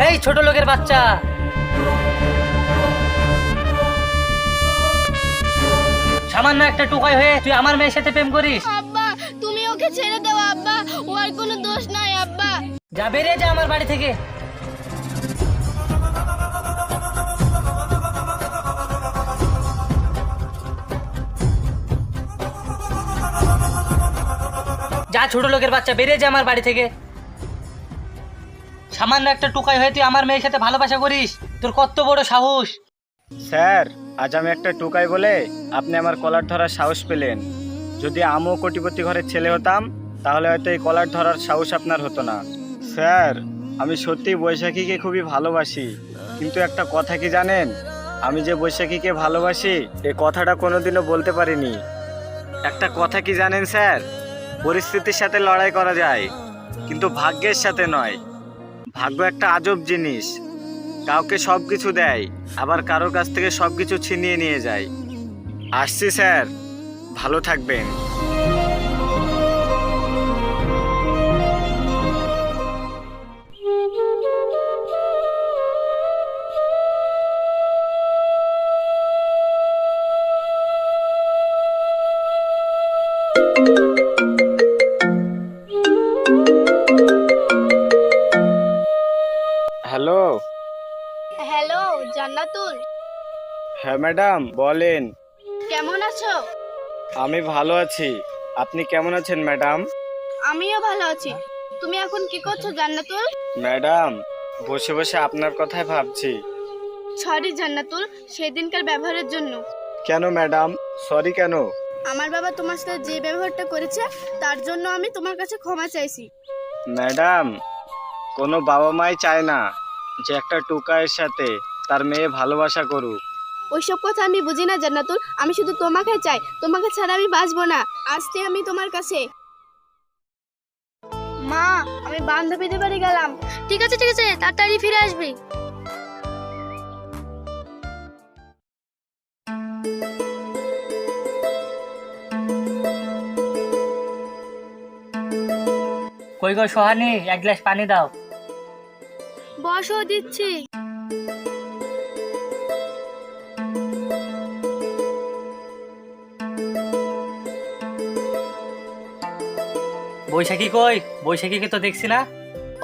এই ছোট লোকের বাচ্চা, সামান্য একটা টোকাই হয়ে তুই আমার মেয়ের সাথে প্রেম করিস? আব্বা তুমি ওকে ছেড়ে দাও আব্বা, ওর কোনো দোষ নাই আব্বা। যা, বেরিয়ে যা আমার বাড়ি থেকে। যা ছোট লোকের বাচ্চা, বেরিয়ে যা আমার বাড়ি থেকে। সামান্য একটা টোকাই হয়ে তুই আমার মেয়ের সাথে ভালোবাসা করিস? তোর কত বড় সাহস! স্যার, আজ আমি একটা টোকাই বলে আপনি আমার কলার ধরার সাহস পেলেন। যদি আমিও কোটিপতি ঘরের ছেলে হতাম তাহলে হয়তো এই কলার ধরার সাহস আপনার হতো না। স্যার, আমি সত্যি বৈশাখীকে খুবই ভালোবাসি, কিন্তু একটা কথা কি জানেন, আমি যে বৈশাখীকে ভালোবাসি এই কথাটা কোনোদিনও বলতে পারিনি। একটা কথা কি জানেন স্যার, পরিস্থিতির সাথে লড়াই করা যায়, কিন্তু ভাগ্যের সাথে নয়। ভাগ্য একটা আজব জিনিস, কাউকে সব কিছু দেয়, আবার কারোর কাছ থেকে সব কিছু ছিনিয়ে নিয়ে যায়। আসছি স্যার, ভালো থাকবেন। হ্যালো। হ্যালো জান্নাতুল, হ্যাঁ ম্যাডাম, বলেন। কেমন আছো? আমি ভালো আছি, আপনি কেমন আছেন ম্যাডাম? আমিও ভালো আছি। তুমি এখন কি করছো জান্নাতুল? ম্যাডাম, বসে বসে আপনার কথাই ভাবছি। সরি জান্নাতুল, সেদিনকার ব্যবহারের জন্য। কেন ম্যাডাম, সরি কেন? আমার বাবা তোমার সাথে যে ব্যবহারটা করেছে তার জন্য আমি তোমার কাছে ক্ষমা চাইছি। ম্যাডাম, কোনো বাবা মাই চায় না যে একটা টোকাইয়ের সাথে তার মেয়ে ভালোবাসা করুক। ওইসব কথা আমি বুঝি না জান্নাতুল, আমি শুধু তোমাকে চাই, তোমাকে ছাড়া আমি বাঁচবো না। আজকে আমি তোমার কাছে। মা, আমি বান্ধবীদের বাড়ি গেলাম। ঠিক আছে ঠিক আছে, তাড়াতাড়ি ফিরে আসবি। কই গো সোহানি, এক গ্লাস পানি দাও। বসো, দিচ্ছি। বৈশাখী কই? বৈশাখীকে তো দেখছি না।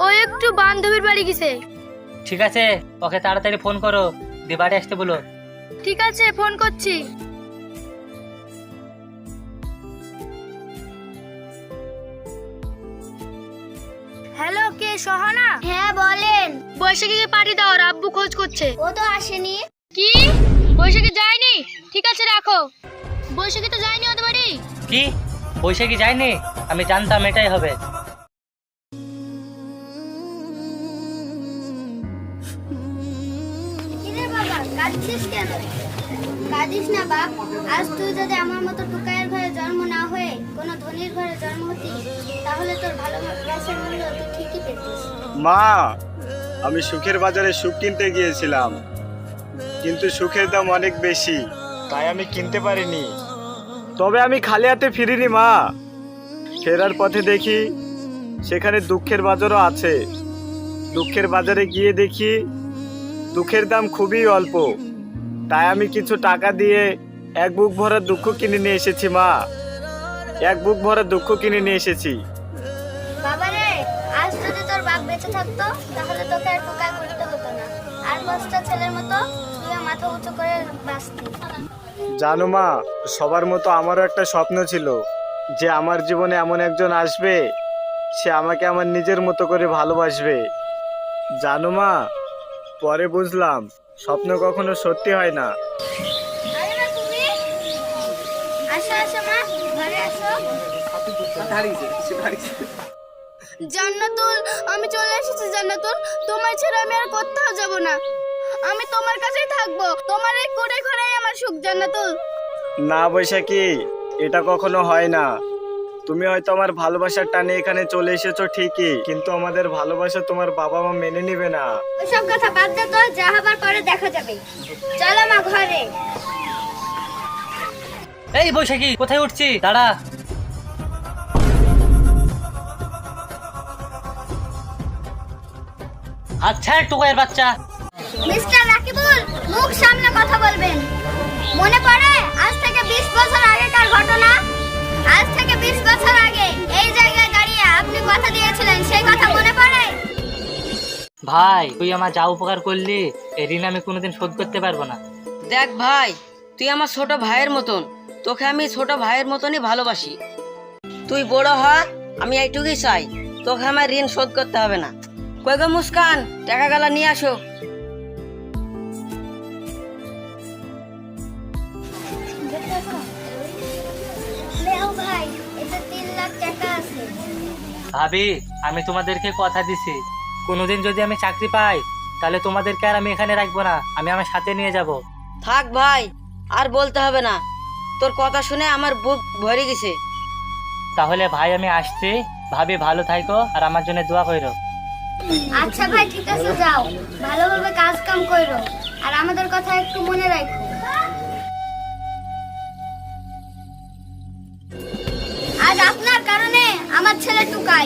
ও একটু বান্ধবীর বাড়ি গেছে। ঠিক আছে, ওকে তাড়াতাড়ি ফোন করো, দিয়ে বাড়ি আসতে বলো। ঠিক আছে, ফোন করছি। হ্যালো, কে সোহানা? হ্যাঁ বলেন। বৈশাখীকে পাঠিয়ে দাও, আব্বু খোঁজ করছে। ও তো আসেনি। কি? বৈশাখী যায়নি? ঠিক আছে রাখো। বৈশাখী তো যায়নি ওদের বাড়ি। কি? বৈশাখী যায়নি? আমি জানতাম এটাই হবে। কিরে বাবা, কাঁদছিস কেন? কাঁদিস না বাপ, আজ তুই যদি আমার মতো টুকাইয়ের ঘরে জন্ম না হয়ে কোনো ধনীর ঘরে জন্ম হতিস তাহলে তোর ভালোবাসার মূল্য তুই ঠিকই পেতিস। মা, আমি সুখের বাজারে সুখ কিনতে গিয়েছিলাম, কিন্তু সুখের দাম অনেক বেশি, তাই আমি কিনতে পারিনি। তবে আমি খালি হাতে ফিরিনি মা, ফেরার পথে দেখি সেখানে দুঃখের বাজারও আছে। দুঃখের বাজারে গিয়ে দেখি দুঃখের দাম খুবই অল্প, তাই আমি কিছু টাকা দিয়ে এক বুক ভরা দুঃখ কিনে নিয়ে এসেছি মা, এক বুক ভরা দুঃখ কিনে নিয়ে এসেছি। বাবা রে, আজ যদি তোর বাপ বেঁচে থাকতো তাহলে তোকে আর টুকাই করতে হতো না, আর দশটা ছেলের মতো তুই মাথা উঁচু করে বাঁচতি। জানো মা, সবার মতো আমারও একটা স্বপ্ন ছিল যে আমার জীবনে এমন একজন আসবে, সে আমাকে আমার নিজের মতো করে ভালোবাসবে। জানো মা, পরে বুঝলাম স্বপ্ন কখনো সত্যি হয় না। আরে না তুমি, আসো আসো মা, ঘরে আসো। জান্নাতুল, আমি চলে এসেছি জান্নাতুল, তোমার ছেড়ে আমি আর কোথাও যাব না। আমি তোমার কাছেই থাকবো, তোমার এই কোণে ঘরেই আমার সুখ জান্নাতুল। না বৈশাখী, এটা কখনো হয় না। তুমি হয়তো আমার ভালোবাসার টানে এখানে চলে এসেছো ঠিকই, কিন্তু আমাদের ভালোবাসা তোমার বাবা মা মেনে নিবে না। ওইসব কথা বাদ দে তো, যা হবার পরে দেখা যাবে। চলো মা ঘরে। এই বৈশাখী, কোথায় উঠছি? দাঁড়া। আচ্ছা টুকাইয়ের বাচ্চা। মিস্টার রাকিবুল, মুখ সামনে কথা বলবেন। মনে পড়ে আজ থেকে 20 বছর আগেকার ঘটনা? আজ থেকে 20 বছর আগে এই জায়গায় দাঁড়িয়ে আপনি কথা দিয়েছিলেন, সেই কথা মনে পড়ে? ভাই তুই আমার যা উপকার করলি এই ঋণ আমি কোনোদিন শোধ করতে পারবো না। দেখ ভাই, তুই আমার ছোট ভাইয়ের মতন, তোকে আমি ছোট ভাইয়ের মতনই ভালোবাসি। তুই বড় হ, আমি এইটুকুই চাই, তোকে আমার ঋণ শোধ করতে হবে না। কই গো মুস্কান, টাকা গালা নিয়ে আসো। লেও ভাই, এতে 3 লাখ টাকা আছে। ভাবি আমি তোমাদেরকে কথা দিছি, কোনোদিন যদি আমি চাকরি পাই তাহলে তোমাদেরকে আর আমি এখানে রাখবো না, আমি আমার সাথে নিয়ে যাব। থাক ভাই, আর বলতে হবে না, তোর কথা শুনে আমার বুক ভরে গেছে। তাহলে ভাই আমি আসছি, ভাবি ভালো থাকো আর আমার জন্য দোয়া করো। আচ্ছা ভাই, ঠিক আছে, যাও, ভালোভাবে কাজ কাম করো, আর আমাদের কথা একটু মনে রাখো। আজ আপনার কারণে আমার ছেলে টুকাই